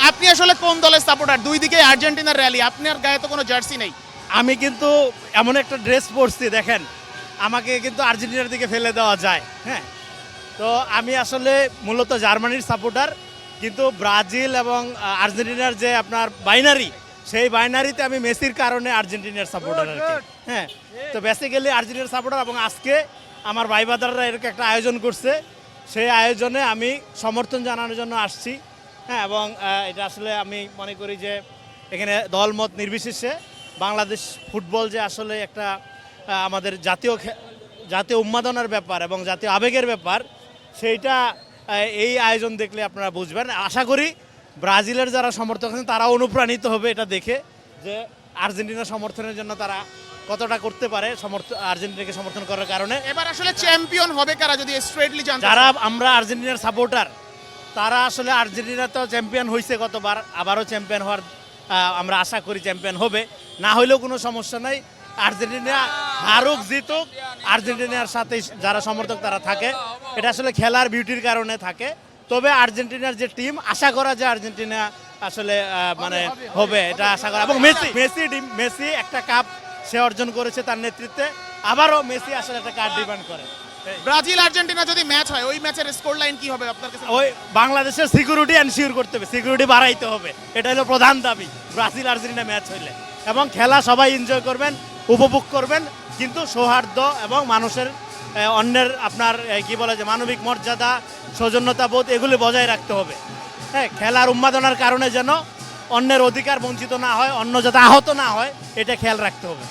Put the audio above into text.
আপনি আসলে কোন দলের সাপোর্টার? দুই দিকে আর্জেন্টিনার র্যালি, আপনার গায়ে তো কোনো জার্সি নেই। আমি কিন্তু এমন একটা ড্রেস পরছি দেখেন, আমাকে কিন্তু আর্জেন্টিনার দিকে ফেলে দেওয়া যায়। হ্যাঁ, তো আমি আসলে মূলত জার্মানির সাপোর্টার, কিন্তু ব্রাজিল এবং আর্জেন্টিনার যে আপনার বাইনারি, সেই বাইনারিতে আমি মেসির কারণে আর্জেন্টিনার সাপোর্টার আর কি। হ্যাঁ, তো বেসিক্যালি আর্জেন্টিনার সাপোর্টার, এবং আজকে আমার ভাই বাদাররা এরকম একটা আয়োজন করছে, সেই আয়োজনে আমি সমর্থন জানানোর জন্য আসছি। হ্যাঁ, এবং এটা আসলে আমি মনে করি যে এখানে দলমত নির্বিশেষে বাংলাদেশ ফুটবল যে আসলে একটা আমাদের জাতীয় উন্মাদনার ব্যাপার এবং জাতীয় আবেগের ব্যাপার, সেইটা এই আয়োজন দেখলে আপনারা বুঝবেন। আশা করি ব্রাজিলের যারা সমর্থক আছেন তারা অনুপ্রাণিত হবে এটা দেখে, যে আর্জেন্টিনা সমর্থনের জন্য তারা কতটা করতে পারে আর্জেন্টিনাকে সমর্থন করার কারণে। এবার আসলে চ্যাম্পিয়ন হবে কারা যদি স্ট্রেটলি জানতে যারা চান? আমরা আর্জেন্টিনার সাপোর্টার, তারা আসলে আর্জেন্টিনা তো চ্যাম্পিয়ন হয়েছে গতবার, আবারও চ্যাম্পিয়ন হওয়ার আমরা আশা করি চ্যাম্পিয়ন হবে, না হইলেও কোনো সমস্যা নাই। আর্জেন্টিনা হারুক জিতুক, আর্জেন্টিনার সাথে যারা সমর্থক তারা থাকে, এটা আসলে খেলার বিউটির কারণে থাকে। তবে আর্জেন্টিনার যে টিম, আশা করা যায় আর্জেন্টিনা আসলে মানে হবে, এটা আশা করা। এবং মেসি একটা কাপ সে অর্জন করেছে তার নেতৃত্বে, আবারও মেসি আসলে একটা কাপ ডিমান্ড করে। ব্রাজিল আর্জেন্টিনা যদি ম্যাচ হয়, ওই ম্যাচের স্কোর লাইন কি হবে আপনার কাছে? ওই বাংলাদেশের সিকিউরিটি এনশিওর করতে হবে, সিকিউরিটি বাড়াইতে হবে, এটা হলো প্রধান দাবি ব্রাজিল আর্জেন্টিনা ম্যাচ হইলে। এবং খেলা সবাই এনজয় করবেন, উপভোগ করবেন, কিন্তু সৌহার্দ্য এবং মানুষের অন্যের আপনার কি বলে যে মানবিক মর্যাদা, সৌজন্যতা বোধ, এগুলি বজায় রাখতে হবে। হ্যাঁ, খেলার উন্মাদনার কারণে যেন অন্যের অধিকার বঞ্চিত না হয়, অন্য যাতে আহত না হয়, এটা খেয়াল রাখতে হবে।